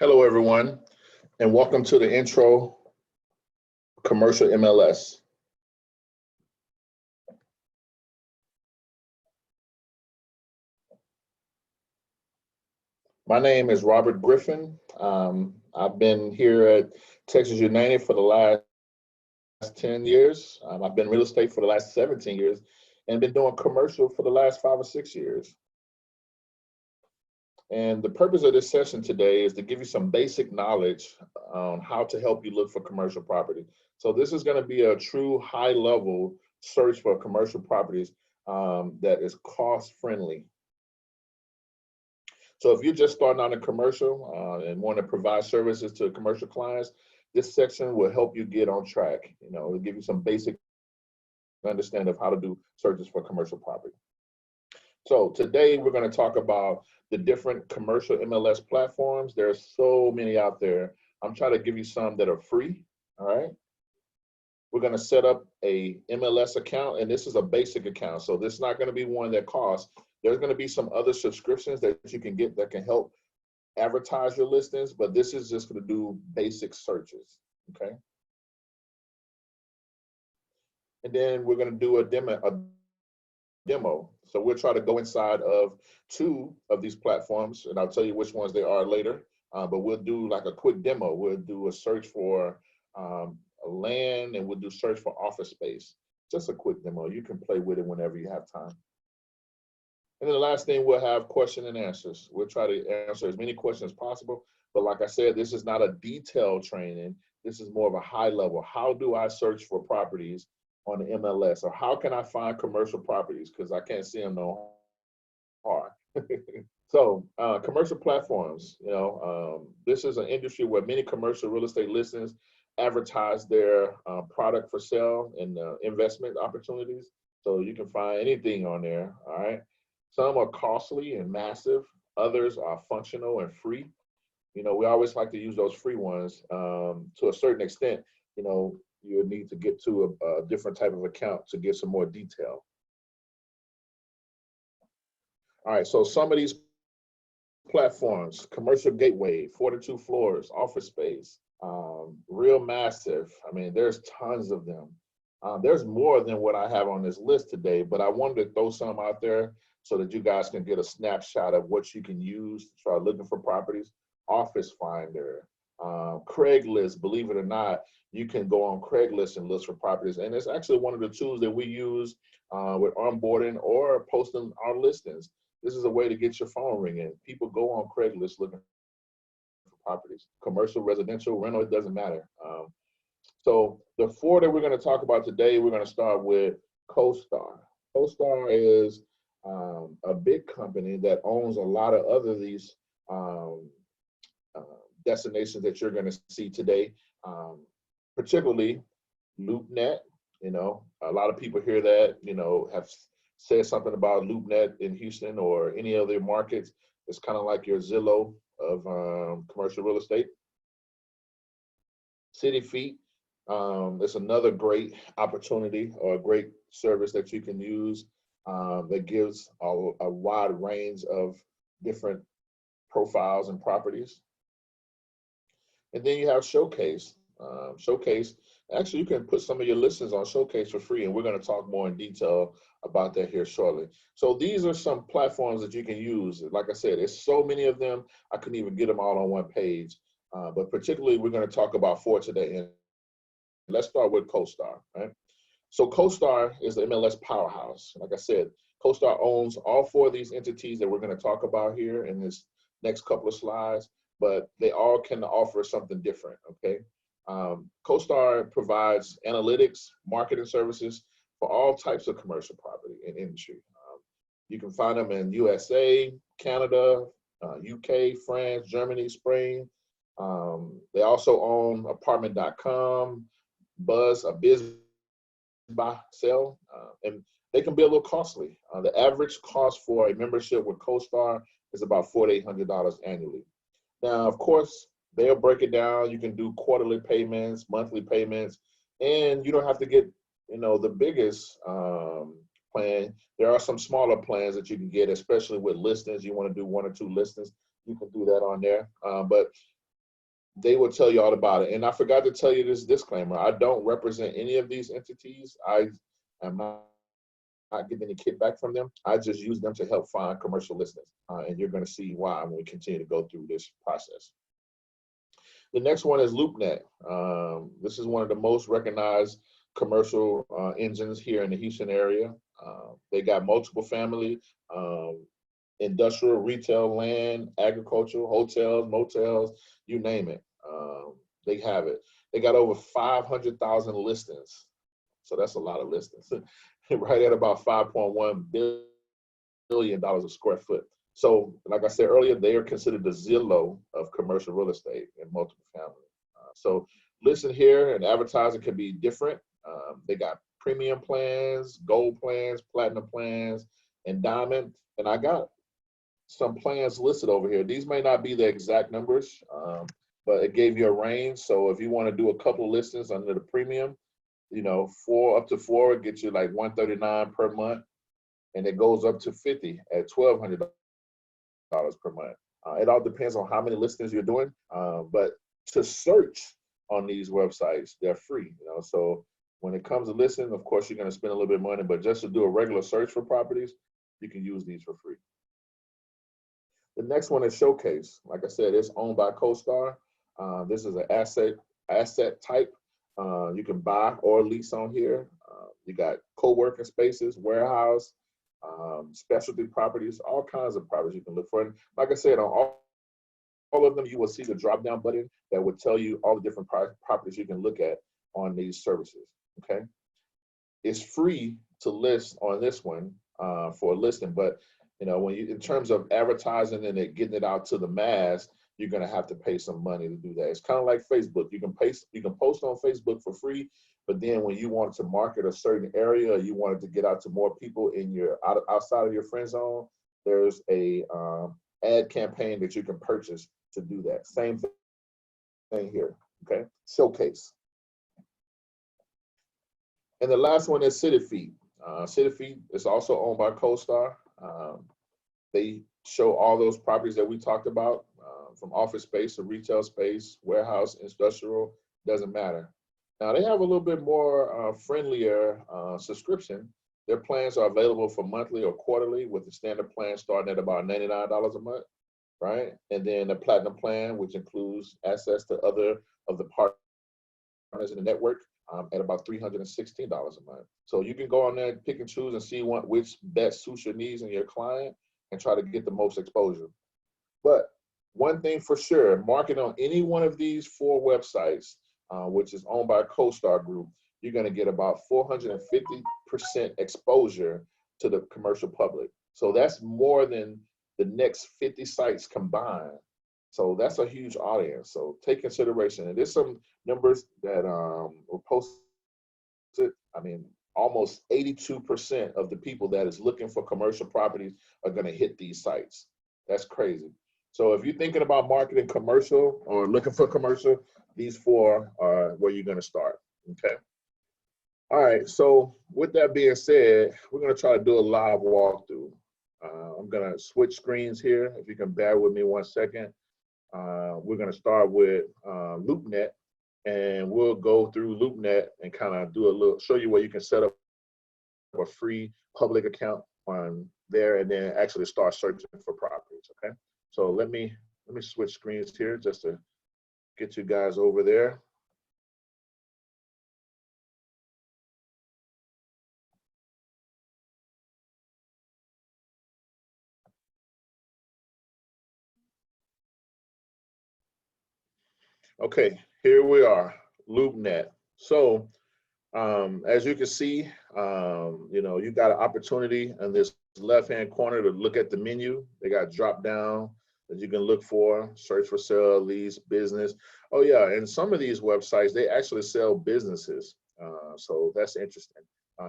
Hello, everyone, and welcome to the intro Commercial MLS. My name is Robert Griffin. I've been here at Texas United for the last 10 years. I've been real estate for the last 17 years and been doing commercial for the last 5 or 6 years. And the purpose of this session today is to give you some basic knowledge on how to help you look for commercial property. So this is going to be a true high-level search for commercial properties that is cost-friendly. So if you're just starting out in commercial and want to provide services to commercial clients, this section will help you get on track. It'll give you some basic understanding of how to do searches for commercial property. So today we're going to talk about the different commercial MLS platforms. There's so many out there. I'm trying to give you some that are free, all right? We're going to set up a MLS account, and this is a basic account. So this is not going to be one that costs. There's going to be some other subscriptions that you can get that can help advertise your listings, but this is just going to do basic searches, okay? And then we're going to do a demo. So we'll try to go inside of 2 of these platforms, and I'll tell you which ones they are later, but we'll do like a quick demo. We'll do a search for a land, and we'll do search for office space. Just a quick demo. You can play with it whenever you have time. And then the last thing, we'll have question and answers. We'll try to answer as many questions as possible, but like I said, this is not a detailed training. This is more of a high level. How do I search for properties on the MLS, or how can I find commercial properties? Because I can't see them no hard. So commercial platforms, this is an industry where many commercial real estate listings advertise their product for sale and investment opportunities. So you can find anything on there, all right? Some are costly and massive. Others are functional and free. We always like to use those free ones to a certain extent. You would need to get to a different type of account to get some more detail. All right, so some of these platforms: Commercial Gateway, 42 Floors, Office Space, Real Massive. I mean, there's tons of them. There's more than what I have on this list today, but I wanted to throw some out there so that you guys can get a snapshot of what you can use to try looking for properties. Office Finder, Craigslist. Believe it or not, you can go on Craigslist and look for properties. And it's actually one of the tools that we use with onboarding or posting our listings. This is a way to get your phone ringing. People go on Craigslist looking for properties. Commercial, residential, rental, it doesn't matter. So the 4 that we're going to talk about today, we're going to start with CoStar. CoStar is a big company that owns a lot of other these destinations that you're going to see today, particularly LoopNet. A lot of people hear that, have said something about LoopNet in Houston or any other markets. It's kind of like your Zillow of commercial real estate. City Feet, it's another great opportunity or a great service that you can use that gives a wide range of different profiles and properties. And then you have Showcase. Showcase, actually, you can put some of your listings on Showcase for free, and we're going to talk more in detail about that here shortly. So these are some platforms that you can use. Like I said, there's so many of them, I couldn't even get them all on one page. But particularly, we're going to talk about 4 today. And let's start with CoStar, right? So CoStar is the MLS powerhouse. Like I said, CoStar owns all 4 of these entities that we're going to talk about here in this next couple of slides, but they all can offer something different, okay? CoStar provides analytics, marketing services for all types of commercial property and industry. You can find them in USA, Canada, UK, France, Germany, Spain. They also own apartment.com, Buzz, a business buy, sell, and they can be a little costly. The average cost for a membership with CoStar is about $400 to $800 annually. Now, of course, they'll break it down. You can do quarterly payments, monthly payments, and you don't have to get, the biggest plan. There are some smaller plans that you can get, especially with listings. You want to do 1 or 2 listings, you can do that on there. But they will tell you all about it. And I forgot to tell you this disclaimer. I don't represent any of these entities. I am not getting any kickback from them. I just use them to help find commercial listings. And you're going to see why when we continue to go through this process. The next one is LoopNet. This is one of the most recognized commercial engines here in the Houston area. They got multiple family, industrial, retail, land, agricultural, hotels, motels, you name it. They have it. They got over 500,000 listings. So that's a lot of listings, right at about $5.1 billion a square foot. So like I said earlier, they are considered the Zillow of commercial real estate and multiple family. So listen here, and advertising can be different. They got premium plans, gold plans, platinum plans, and diamond. And I got some plans listed over here. These may not be the exact numbers, but it gave you a range. So if you want to do a couple of listings under the premium, you know, 4 up to 4, it gets you like $139 per month, and it goes up to 50 at $1,200 per month. It all depends on how many listings you're doing, but to search on these websites, they're free. You know, so when it comes to listing, of course, you're going to spend a little bit of money, but just to do a regular search for properties, you can use these for free. The next one is Showcase. Like I said, it's owned by CoStar. This is an asset type. You can buy or lease on here. You got co-working spaces, warehouse, specialty properties, all kinds of properties you can look for. And like I said, on all of them, you will see the drop-down button that would tell you all the different properties you can look at on these services, okay? It's free to list on this one for a listing, but you know, when you, in terms of advertising and it, getting it out to the mass, you're gonna have to pay some money to do that. It's kind of like Facebook. You can post on Facebook for free, but then when you want to market a certain area, you wanted to get out to more people in your outside of your friend zone, there's a ad campaign that you can purchase to do that. Same thing here, okay? Showcase. And the last one is CityFeet. CityFeet is also owned by CoStar. They show all those properties that we talked about, from office space to retail space, warehouse, industrial, doesn't matter. Now they have a little bit more friendlier subscription. Their plans are available for monthly or quarterly, with the standard plan starting at about $99 a month, right? And then the platinum plan, which includes access to other of the partners in the network, at about $316 a month. So you can go on there, pick and choose, and see which best suits your needs and your client, and try to get the most exposure. But one thing for sure, market on any one of these 4 websites, which is owned by CoStar Group, you're going to get about 450% exposure to the commercial public. So that's more than the next 50 sites combined. So that's a huge audience. So take consideration. And there's some numbers that were posted. I mean, almost 82% of the people that is looking for commercial properties are going to hit these sites. That's crazy. So if you're thinking about marketing commercial or looking for commercial, these 4 are where you're going to start. Okay. All right. So with that being said, we're going to try to do a live walkthrough. I'm going to switch screens here. If you can bear with me 1 second. We're going to start with LoopNet, and we'll go through LoopNet and kind of do a little, show you where you can set up a free public account on there, and then actually start searching for properties. Okay. So let me switch screens here just to get you guys over there. Okay, here we are, LoopNet. So as you can see, you know, you got an opportunity in this left-hand corner to look at the menu. They got drop down that you can look for, search for sale, lease, business. Oh yeah, and some of these websites, they actually sell businesses. So that's interesting.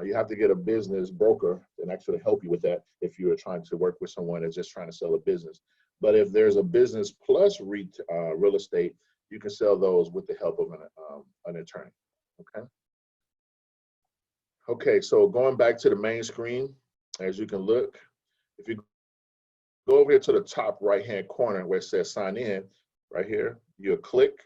You have to get a business broker and actually help you with that if you are trying to work with someone that's just trying to sell a business. But if there's a business plus real estate, you can sell those with the help of an attorney, okay? Okay, so going back to the main screen, as you can look, if you go over here to the top right-hand corner where it says sign in, right here, you'll click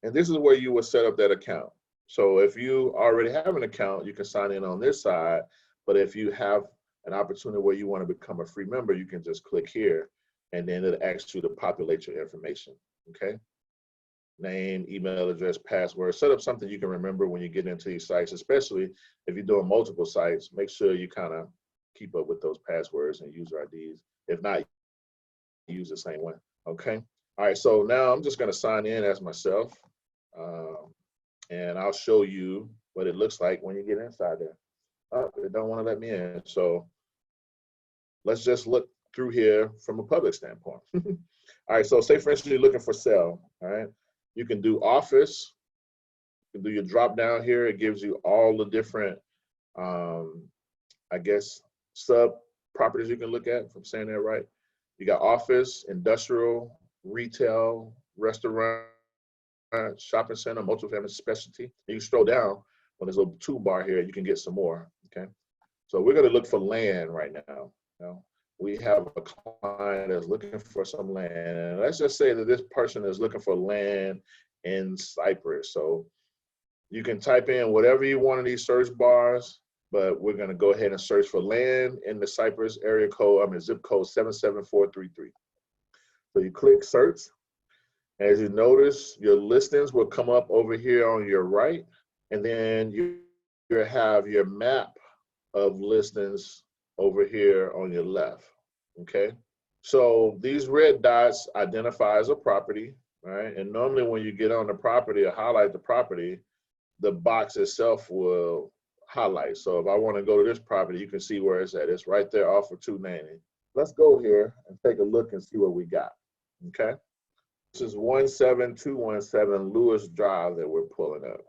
And this is where you will set up that account. So if you already have an account, you can sign in on this side. But if you have an opportunity where you want to become a free member, you can just click here and then it asks you to populate your information, okay? Name, email address, password. Set up something you can remember when you get into these sites, especially if you're doing multiple sites. Make sure you kind of keep up with those passwords and user IDs. If not, use the same one, okay? All right, so now I'm just gonna sign in as myself, and I'll show you what it looks like when you get inside there. Oh, it don't wanna let me in, so let's just look through here from a public standpoint. All right, so say for instance, you're looking for sale, all right? You can do office, you can do your drop down here. It gives you all the different, I guess, sub properties you can look at, if I'm saying that right. You got office, industrial, retail, restaurant, shopping center, multifamily specialty. You scroll down, when there's a little toolbar here, you can get some more, okay? So we're gonna look for land right now. We have a client that's looking for some land. And let's just say that this person is looking for land in Cypress. So you can type in whatever you want in these search bars, but we're gonna go ahead and search for land in the Cypress area code, zip code 77433. So you click search. As you notice, your listings will come up over here on your right, and then you have your map of listings over here on your left, okay? So these red dots identify as a property, right? And normally when you get on the property or highlight the property, the box itself will highlight. So if I want to go to this property, you can see where it's at. It's right there off of 290. Let's go here and take a look and see what we got, okay? This is 17217 Lewis Drive that we're pulling up.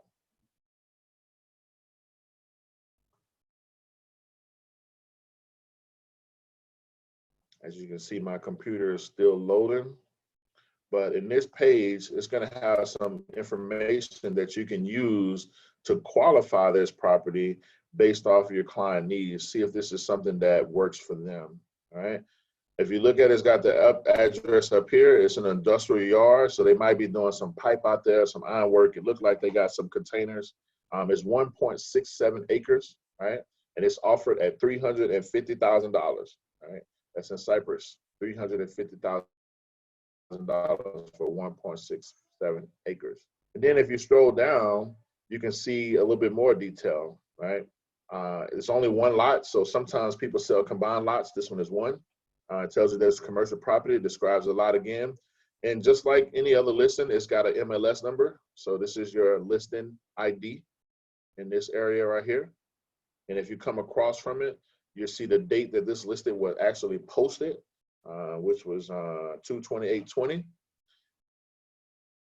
As you can see, my computer is still loading, but in this page, it's going to have some information that you can use to qualify this property based off of your client needs. See if this is something that works for them, all right? If you look at it, it's got the address up here. It's an industrial yard, so they might be doing some pipe out there, some ironwork. It looks like they got some containers. It's 1.67 acres, right? And it's offered at $350,000, right? That's in Cypress, $350,000 for 1.67 acres. And then if you scroll down, you can see a little bit more detail, right? It's only one lot, so sometimes people sell combined lots. This one is one. It tells you there's commercial property. It describes a lot again. And just like any other listing, it's got an MLS number. So this is your listing ID in this area right here. And if you come across from it, you'll see the date that this listing was actually posted, which was 2/28/20.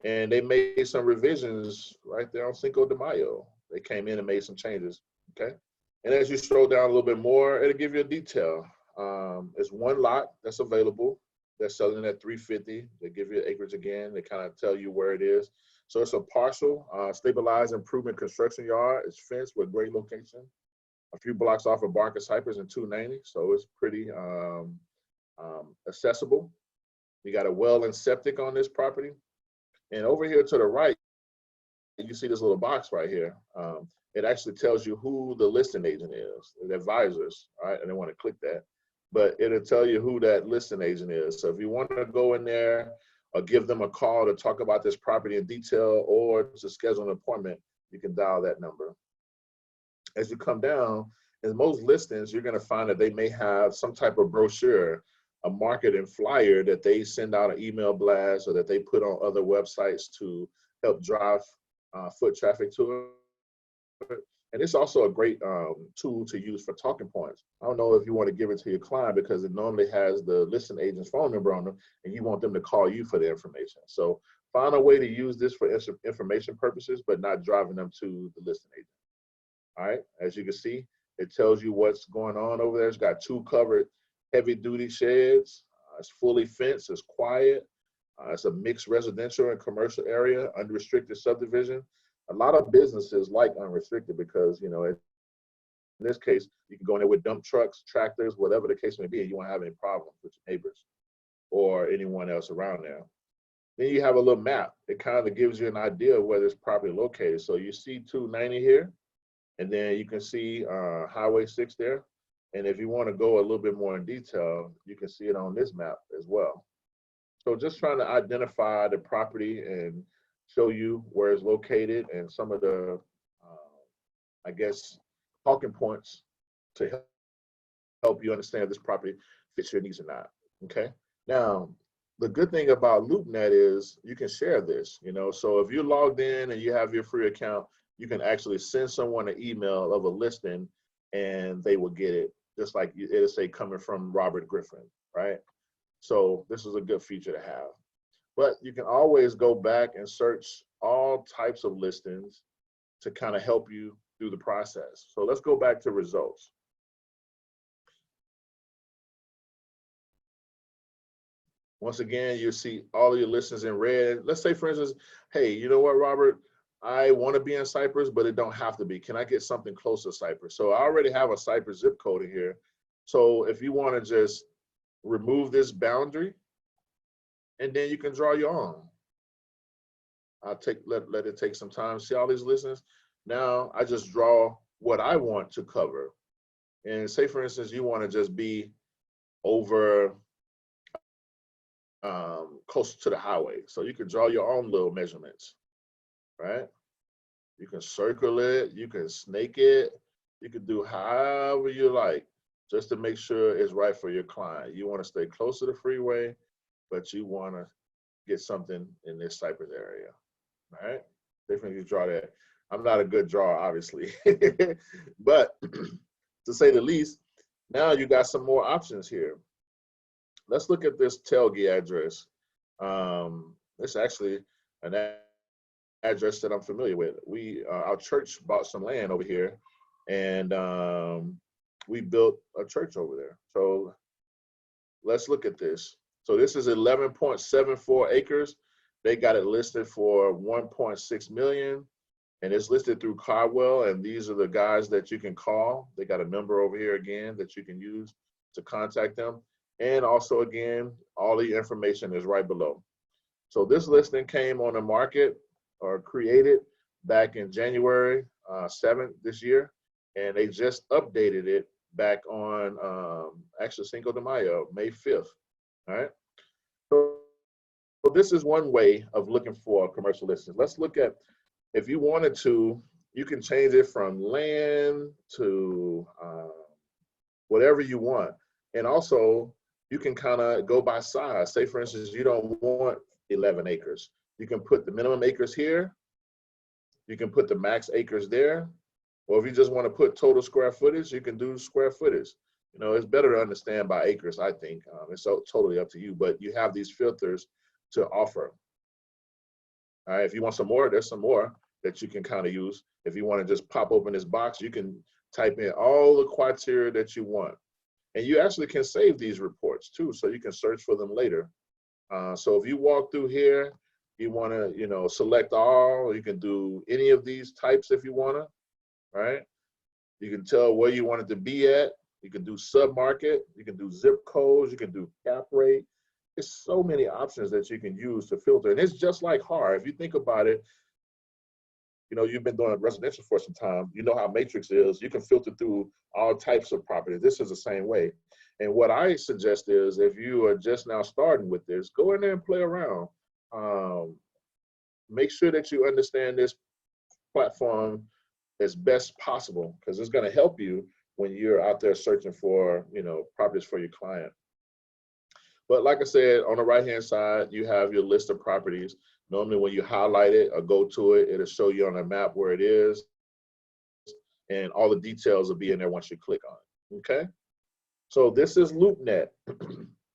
And they made some revisions right there on Cinco de Mayo. They came in and made some changes, okay? And as you scroll down a little bit more, it'll give you a detail. It's one lot that's available. They're selling at $350. They give you acreage again. They kind of tell you where it is. So it's a partial, stabilized improvement construction yard. It's fenced with great location. A few blocks off of Barker Cypress and 290. So it's pretty accessible. You got a well and septic on this property. And over here to the right, you see this little box right here. It actually tells you who the listing agent is, the advisors, all right? I didn't want to click that, but it'll tell you who that listing agent is. So if you want to go in there or give them a call to talk about this property in detail or to schedule an appointment, you can dial that number. As you come down, in most listings, you're going to find that they may have some type of brochure, a marketing flyer that they send out an email blast or that they put on other websites to help drive foot traffic to it. And it's also a great tool to use for talking points. I don't know if you want to give it to your client because it normally has the listing agent's phone number on them and you want them to call you for the information. So find a way to use this for information purposes, but not driving them to the listing agent. All right, as you can see, it tells you what's going on over there. It's got 2 covered heavy duty sheds. It's fully fenced, it's quiet. It's a mixed residential and commercial area, unrestricted subdivision. A lot of businesses like unrestricted because, you know, in this case, you can go in there with dump trucks, tractors, whatever the case may be, and you won't have any problems with your neighbors or anyone else around there. Then you have a little map. It kind of gives you an idea of where this property is located. So you see 290 here, and then you can see Highway 6 there. And if you want to go a little bit more in detail, you can see it on this map as well. So just trying to identify the property and show you where it's located and some of the, I guess, talking points to help you understand if this property fits your needs or not. Okay. Now, the good thing about LoopNet is you can share this, so if you're logged in and you have your free account, you can actually send someone an email of a listing and they will get it, just like it'll say coming from Robert Griffin, right? So this is a good feature to have. But you can always go back and search all types of listings to kind of help you through the process. So let's go back to results. Once again, you see all of your listings in red. Let's say, for instance, hey, you know what, Robert? I want to be in Cypress, but it don't have to be. Can I get something close to Cypress? So I already have a Cypress zip code in here. So if you want to just remove this boundary, and then you can draw your own. I'll let it take some time. See all these listings? Now I just draw what I want to cover. And say, for instance, you want to just be over close to the highway. So you can draw your own little measurements, right? You can circle it, you can snake it, you can do however you like, just to make sure it's right for your client. You want to stay close to the freeway, but you want to get something in this Cypress area, all right? Definitely draw that. I'm not a good drawer, obviously, but to say the least, now you got some more options here. Let's look at this Telge address. It's actually an address that I'm familiar with. Our church bought some land over here, and we built a church over there. So let's look at this. So this is 11.74 acres. They got it listed for 1.6 million, and it's listed through Cardwell. And these are the guys that you can call. They got a number over here again that you can use to contact them. And also, again, all the information is right below. So this listing came on the market or created back in January 7th this year, and they just updated it back on actually Cinco de Mayo, May 5th. All right. So this is one way of looking for commercial listings. Let's look at, if you wanted to, you can change it from land to whatever you want. And also, you can kind of go by size. Say, for instance, you don't want 11 acres. You can put the minimum acres here. You can put the max acres there. Or if you just want to put total square footage, you can do square footage. It's better to understand by acres, I think. It's totally up to you, but you have these filters to offer. All right, if you want some more, there's some more that you can kind of use. If you want to just pop open this box, you can type in all the criteria that you want. And you actually can save these reports too, so you can search for them later. So if you walk through here, you want to, select all. You can do any of these types if you want to, right? You can tell where you want it to be at. You can do sub-market. You can do zip codes. You can do cap rate. There's so many options that you can use to filter. And it's just like HAR. If you think about it, you've been doing residential for some time. You know how Matrix is. You can filter through all types of properties. This is the same way. And what I suggest is, if you are just now starting with this, go in there and play around. Make sure that you understand this platform as best possible, because it's going to help you when you're out there searching for, properties for your client. But like I said, on the right-hand side, you have your list of properties. Normally when you highlight it or go to it, it'll show you on a map where it is. And all the details will be in there once you click on it, okay? So this is LoopNet.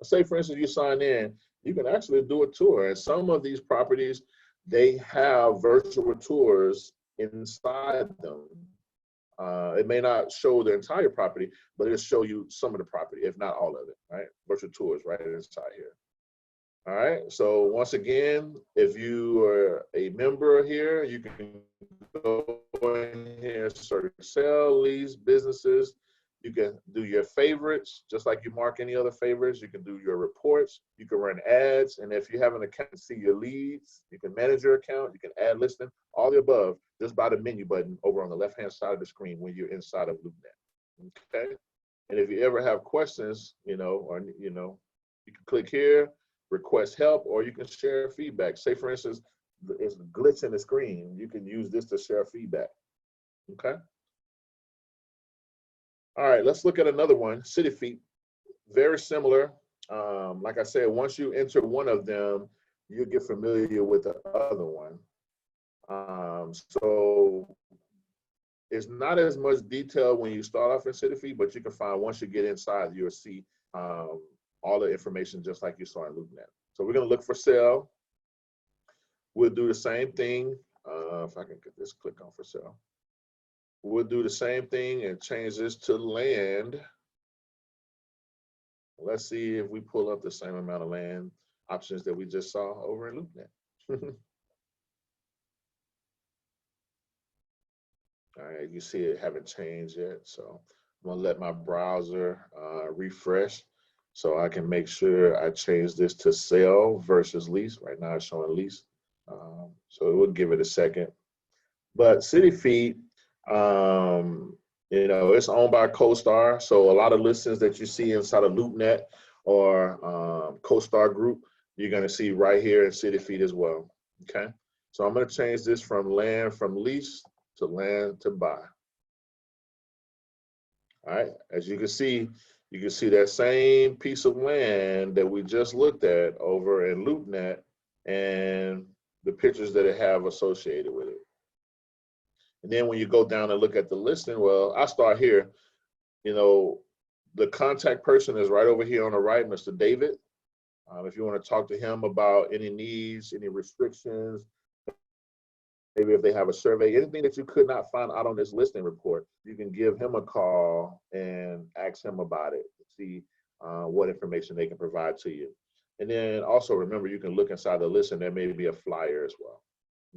Say, for instance, you sign in, you can actually do a tour. And some of these properties, they have virtual tours inside them. It may not show the entire property, but it'll show you some of the property, if not all of it, right? Virtual tours right inside here. All right, so once again, if you are a member here, you can go in here, search sell, lease, businesses. You can do your favorites, just like you mark any other favorites. You can do your reports. You can run ads. And if you have an account, see your leads. You can manage your account. You can add listing, all the above, just by the menu button over on the left-hand side of the screen when you're inside of LoopNet. Okay. And if you ever have questions, you can click here, request help, or you can share feedback. Say, for instance, it's a glitch in the screen. You can use this to share feedback. Okay. All right, let's look at another one, City Feet. Very similar. Like I said, once you enter one of them, you get familiar with the other one. So it's not as much detail when you start off in City Feet, but you can find once you get inside, you'll see all the information just like you saw in LoopNet. So we're gonna look for sale. We'll do the same thing. If I can get this, click on for sale. We'll do the same thing and change this to land. Let's see if we pull up the same amount of land options that we just saw over in LoopNet. All right, you see it haven't changed yet. So I'm gonna let my browser refresh so I can make sure I change this to sell versus lease. Right now it's showing lease. So we'll give it a second. But City Feet, it's owned by CoStar. So a lot of listings that you see inside of LoopNet or CoStar Group, you're going to see right here in City Feet as well. Okay. So I'm going to change this from land from lease to land to buy. All right. As you can see that same piece of land that we just looked at over in LoopNet and the pictures that it have associated with it. And then when you go down and look at the listing, well, I start here. The contact person is right over here on the right, Mr. David. If you want to talk to him about any needs, any restrictions, maybe if they have a survey, anything that you could not find out on this listing report, you can give him a call and ask him about it to see what information they can provide to you. And then also remember, you can look inside the listing. There may be a flyer as well.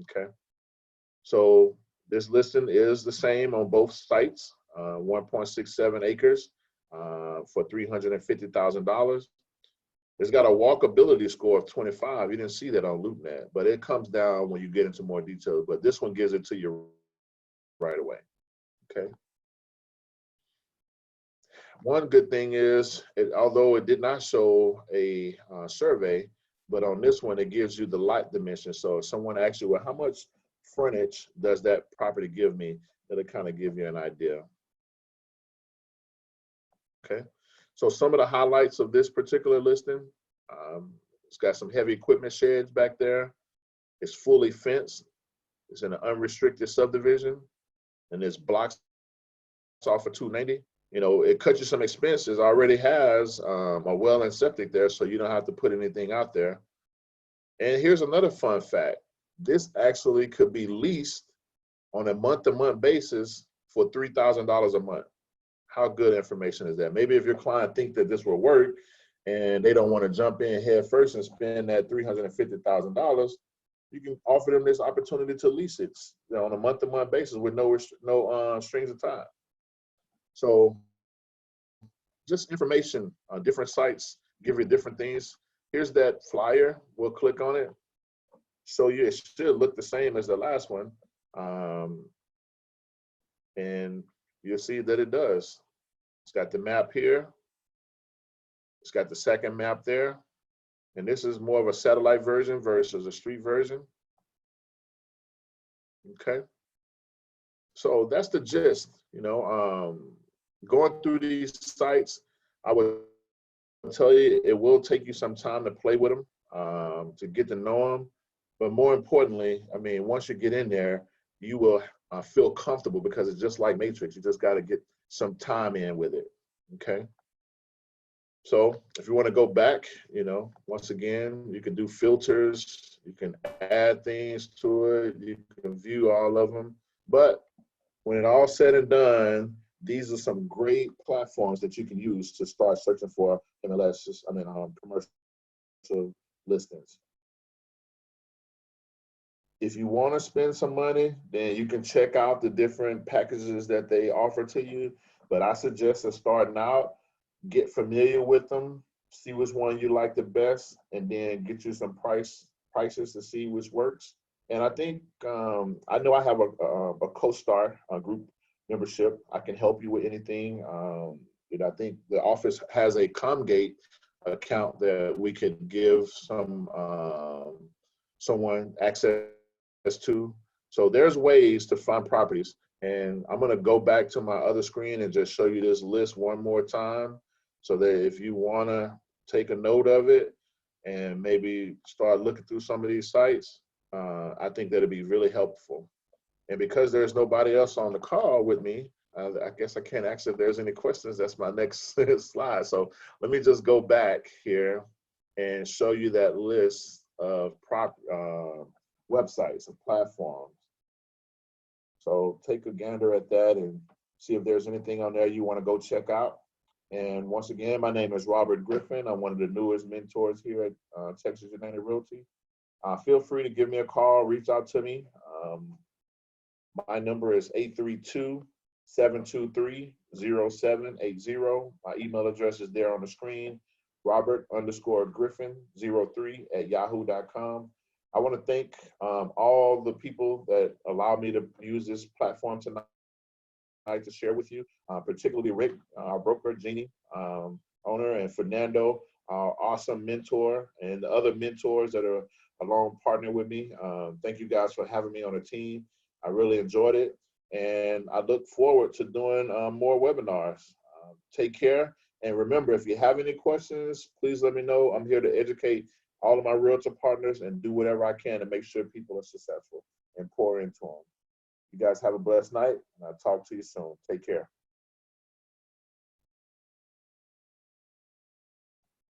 Okay. So this listing is the same on both sites, 1.67 acres for $350,000. It's got a walkability score of 25. You didn't see that on LoopNet, but it comes down when you get into more details. But this one gives it to you right away. Okay. One good thing is, although it did not show a survey, but on this one, it gives you the lot dimension. So if someone asks you, well, how much frontage does that property give me? It'll kind of give you an idea. Okay. So some of the highlights of this particular listing, it's got some heavy equipment sheds back there. It's fully fenced. It's in an unrestricted subdivision, and it's blocks off for $290. It cuts you some expenses. Already has a well and septic there, so you don't have to put anything out there. And here's another fun fact. This actually could be leased on a month-to-month basis for $3,000 a month. How good information is that? Maybe if your client thinks that this will work and they don't want to jump in head first and spend that $350,000, you can offer them this opportunity to lease it on a month-to-month basis with no strings attached. So just information on different sites give you different things. Here's that flyer. We'll click on it. So it should look the same as the last one. And you'll see that it does. It's got the map here. It's got the second map there. And this is more of a satellite version versus a street version. Okay. So that's the gist, going through these sites, I would tell you it will take you some time to play with them, to get to know them. But more importantly, once you get in there, you will feel comfortable because it's just like Matrix. You just got to get some time in with it. Okay. So if you want to go back, once again, you can do filters, you can add things to it, you can view all of them. But when it all said and done, these are some great platforms that you can use to start searching for MLS, commercial listings. If you want to spend some money, then you can check out the different packages that they offer to you. But I suggest that starting out, get familiar with them, see which one you like the best, and then get you some prices to see which works. And I think I know I have a co-star group membership. I can help you with anything. And I think the office has a Comgate account that we could give someone access to. So there's ways to find properties. And I'm going to go back to my other screen and just show you this list one more time so that if you want to take a note of it and maybe start looking through some of these sites, I think that'd be really helpful. And because there's nobody else on the call with me, I guess I can't ask if there's any questions. That's my next slide. So let me just go back here and show you that list of websites and platforms. So take a gander at that and see if there's anything on there you want to go check out. And once again, my name is Robert Griffin. I'm one of the newest mentors here at Texas United Realty. Feel free to give me a call, reach out to me. My number is 832-723-0780. My email address is there on the screen, Robert_Griffin03@yahoo.com. I want to thank all the people that allowed me to use this platform tonight to share with you, particularly Rick, our broker, Jeannie, owner, and Fernando, our awesome mentor, and the other mentors that are along partner with me. Thank you guys for having me on the team. I really enjoyed it, and I look forward to doing more webinars. Take care, and remember, if you have any questions, please let me know. I'm here to educate all of my realtor partners and do whatever I can to make sure people are successful and pour into them. You guys have a blessed night, and I'll talk to you soon. Take care.